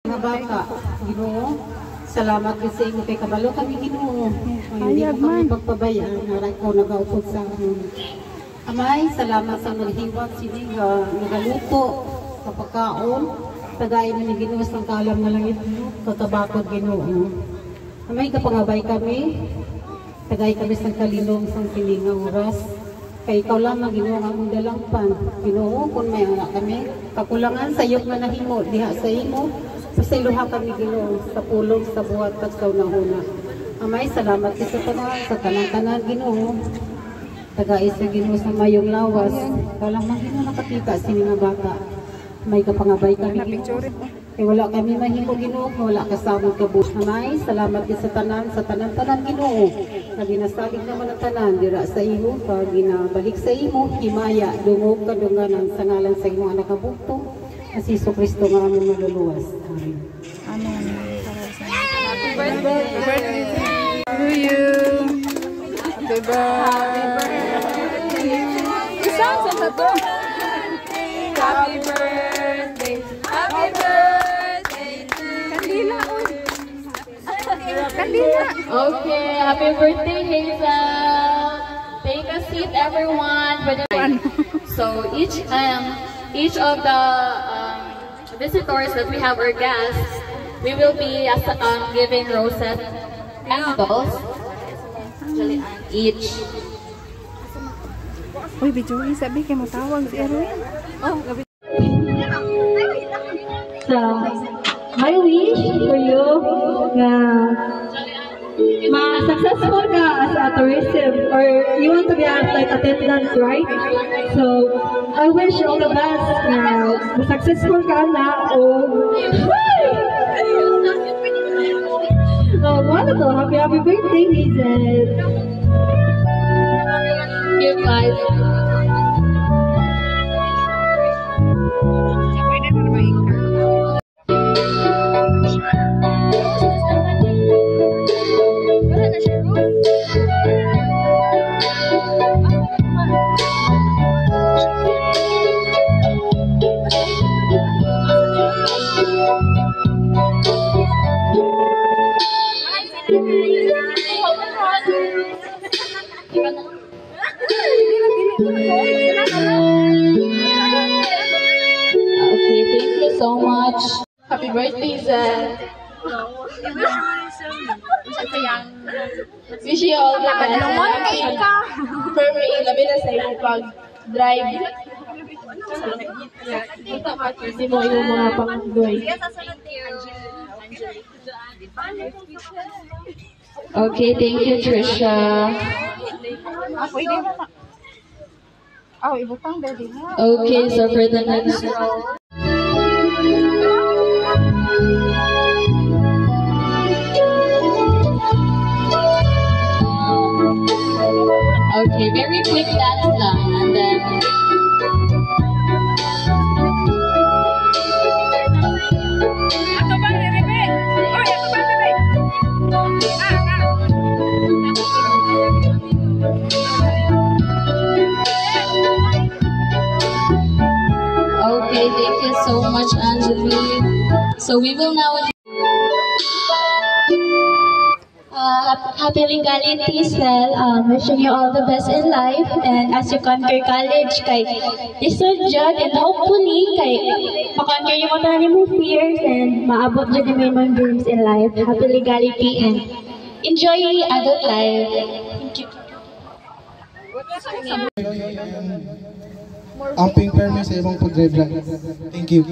Mga bata, Ginoo, salamat sa inyo kay kabalo kami Ginoo. Hindi mo kami pagpabayaan, naray ko nagaupod sa amin. Amay, salamat sa naghiwat sini nga nagaluto sa pagkaon. Tagayin ni Ginoo sa kalam nga langit, katabakod Ginoo. Amay, kapangabay kami, tagay kami sa kalilong sa kilingang oras. Kay ikaw lang ang Ginoo nga mong dalangpan. Ginoo, kung may anak kami, kakulangan sa iyong nga nahimo, diha sa imo. Pasiluha kami Ginoo sa pulong, sa buhat, at sa unahuna. Amay, salamat sa tanan Ginoo. Tagay sa Ginoo sa mayong lawas. Kalang man Ginoo nakakita sa mga bata. May kapangabay kami Ginoo. Kaya wala kami mahimo Ginoo, wala kasama kabut. Amay, salamat sa tanan Ginoo. Na ginasalig naman ang tanan, dira sa imo, pag ginabalik sa imo, himaya, dungog, kadunganan, sa ngalan sa imo anak kabugtong. Si Isu Kristo nga aming maluluwas. Amen. Amen. Happy birthday to you. Happy birthday. Isang sa to. Happy birthday. Happy birthday to you. Kandila. Okay, happy birthday, Hazel. Take a seat, everyone. So each of the visitors that we have, our guests, we will be giving roses and dolls, each. Uy, Bijoy, sabi kayo matawag si Erwin. Oh, gabi. So, my wish for you na ma-successful ka as a tourism, or you want to be as like attendant, right? So, I wish you all the best na successful ka na wonderful. Happy birthday, Hazel. Thank you, guys. Okay, thank you so much. Happy birthday, Zed. Wish you all the best. Perfect. Labi na sa iyong pag-drive. Hindi mo yung mga pang-doy. Okay, thank you, Trisha. Okay, so for the next round. Okay, very quick dance lang, and then okay, thank you so much, Angelique. So we will now Happy Lingaling Tisel, wishing you all the best in life, and as you conquer college, kay lisod dyan, and hopefully, kay makonquer yung mga mo fears, and maabot dyan yung mga dreams in life. Happy legality, and enjoy adult life. Thank you. Amping permis sa ibang pag-drive. Thank you.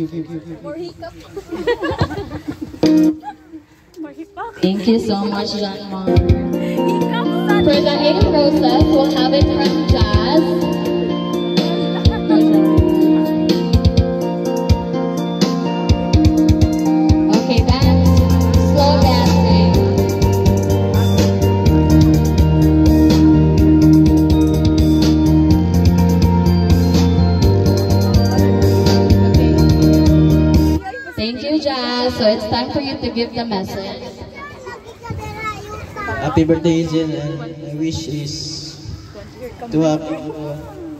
thank you so much, John Mar. For the 8th process, we'll have it from Jazz. Okay, dance. Slow dancing. Thank you, Jazz. So it's time for you to give the message. Happy birthday, Hazel, and my wish is to have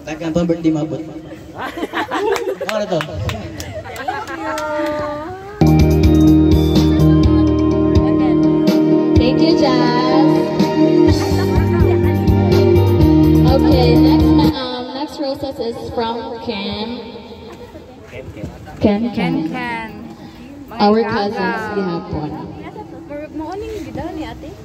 takang pang birthday mabot. Ano to? Ken. Ken. Our cousins gihapon. Morning gid ni ate.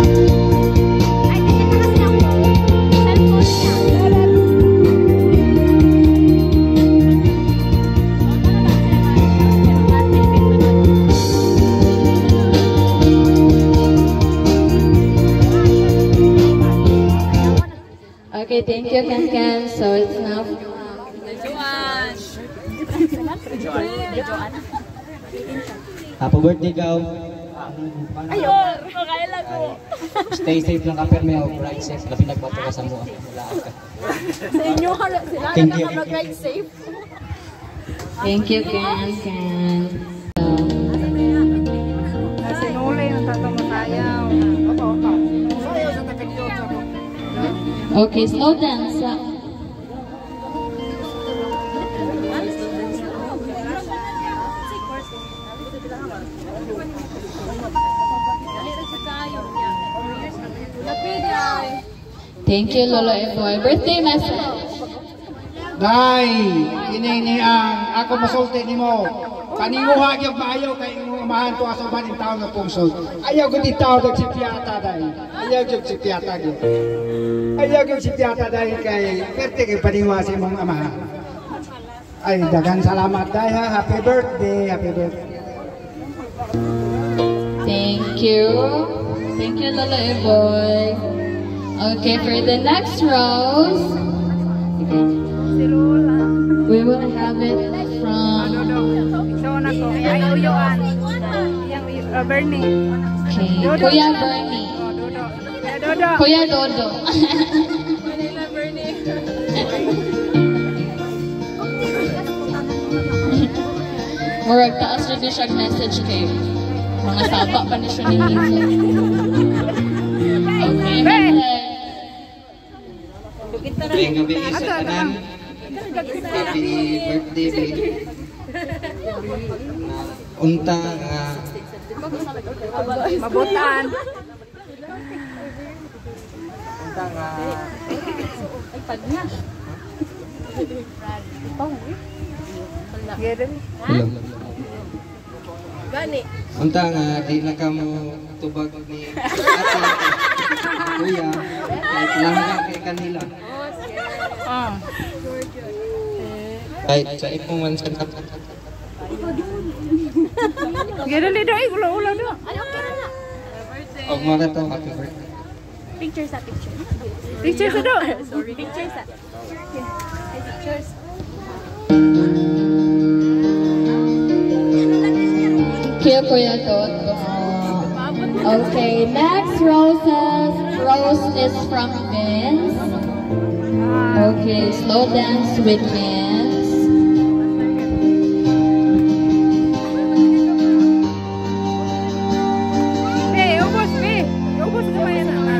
Okay, thank you, Ken. So it's now. Happy birthday, Gaw. Ayun, makailan ko. Stay safe lang ka, pero may ride safe. Labi nagbato ka sa mga. Sa inyo sila Thank you. mag-ride safe. Thank you, Ken. Sinuli ng tatang matayaw. Okay, slow dance. Thank you, Lolo Efoy. Birthday message. Day, ini ang ako masulti nimo. Panimuha gyud maayo kay imong amahan to asuban in taon na pungsod. Ayaw gud itaw dag si Piata day. Ayaw gud si Piata gyud. Ayaw gud si Piata day kay perte kay panimuha sa imong amahan. Ay daghang salamat day ha. Happy birthday, happy birthday. Thank you. Thank you, Lolo Efoy. Okay, for the next rose, we will have it from. Bernie. Okay, Kuya Bernie. Kuya Dodo. Murag taas rin siya message kay mga saba pa ni siya ni Hazel. Okay, message. Tuwing gabi sa tanan. Happy birthday, baby. Unta nga. Mabutan. Unta nga. Hello. Unta nga, di na ka mo tubag ni ate. Kuya. Kahit lang ka kay kanila. Kahit sa ipong mansan ka. Gila do, ulo do. Og mga to, happy birthday. Picture sa do. Sorry. Picture sa. Pictures. Thank you, Kuya Dodo. Okay, next rose is from Vince. Okay, slow dance with Vince. Ubos kamayan na.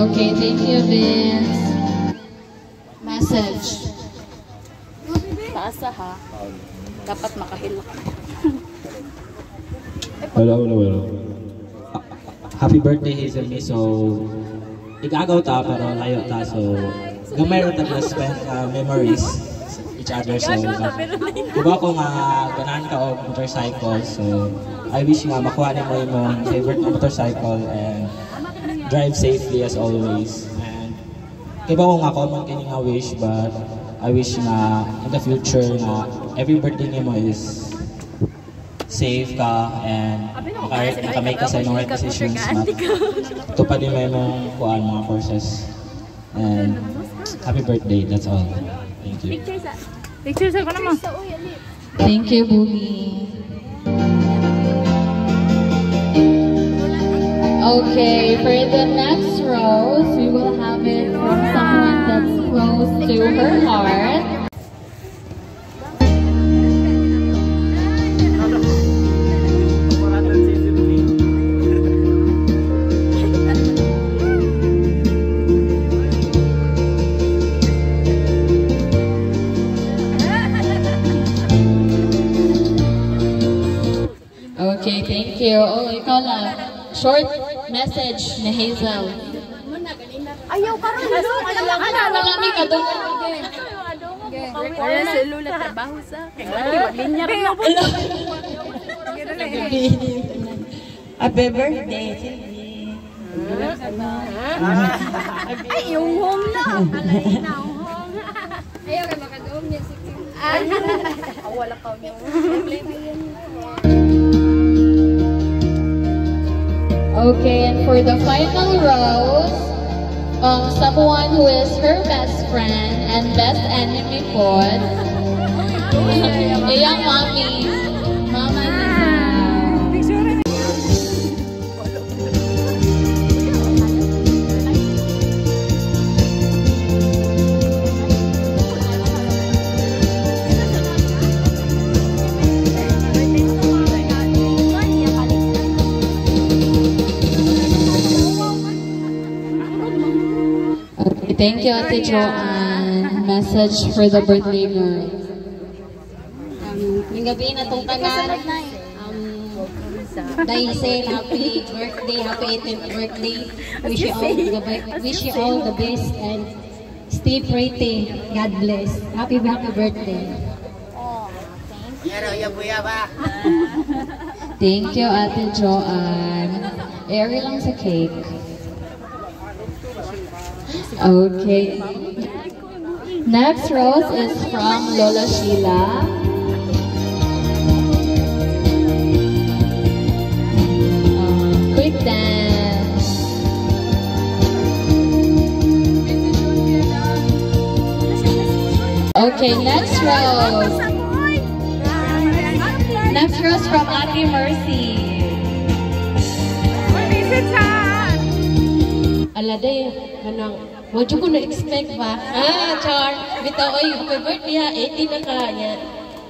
Okay, thank you, Vince. Message. Taasa ha. Dapat makahilak. Hello. Happy birthday, Hazel me. So, igagaw ta pero layo ta. So, gamay rin ta spend memories sa each other. So, diba ko nga ganahan ka og motorcycle. So, I wish nga makuha ni mo yung favorite motorcycle and drive safely as always. And diba ko nga common kini nga wish, but I wish nga in the future nga every birthday ni mo is safe ka and nakamake ka sa right decisions na tupad din may mong kuhaan mga courses. And happy birthday, that's all. Thank you. Picture sa ko naman. Thank you, Boogie. Okay, for the next rose, we will have it from someone that's close to her heart. Okay, thank you. Oh, ikaw lang. Short message ni Hazel. Ayaw ka rin. Marami ka doon. Kaya si Lula trabaho sa linya rin ako. Happy birthday, Sylvie. Ay, yung home na. Alay na, home. Ayaw ka makadoom niya. Wala ka niya. Okay, and for the final rose, someone who is her best friend and best enemy po, iyang mommy, Mama Lisa. Okay, thank you, Ate Joanne. Message for the birthday girl. Yung gabi na itong tanan, Daisy, happy birthday, happy 18th birthday. Wish you all the best and stay pretty. God bless. Happy birthday. Thank you, Ate Joanne. Airy lang sa cake. Okay. Next rose is from Lola Sheila. Quick dance. Okay, next rose. Next rose from Ate Mercy. Aladay, kanang, wadyo ko na-expect ba? Char, bitaw, oy, happy birthday ha, 18 na ka, niya.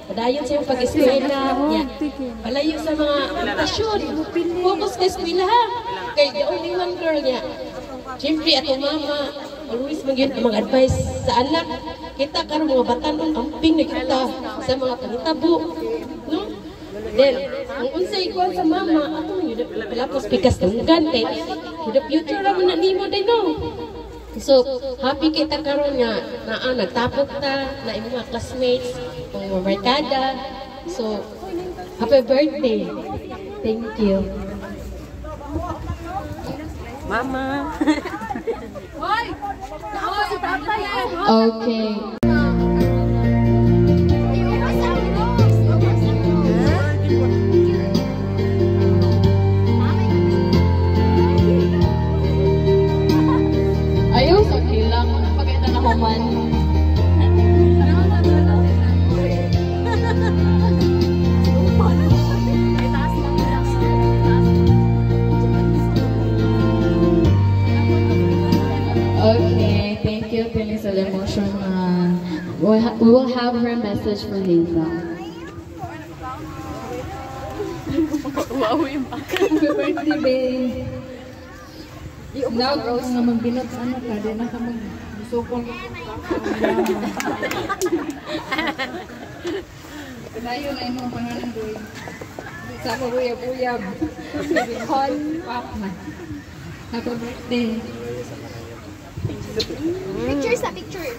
Padayon sa iyong pag-eskwela, niya. Palayo sa mga tasyon, focus ka eskwela ha. Kay the only one girl niya. Siyempre, ato mama, always mga advice sa anak. Kita karon mga batanon, amping na kita sa mga panitabo. No? Then, ang unsay ikuan sa mama, ato yun, palapos pikas ng gante. The future naman na nimo din, no? So, happy kita karon nga nagtapok ta, na imong mga classmates, mga barkada. So, happy birthday. Thank you. Mama. Okay. Ayos, okay lang. Pagkita na ko man. Okay, thank you, Phyllis, for the emotion. We will have her message for Hazel. Happy birthday, babe. Now, nga magbinat ano ka, di na ka magsukong. Padayo na imong pangalan doy. Sa pabuyab-uyab. Call pop na. Happy birthday. Picture sa picture.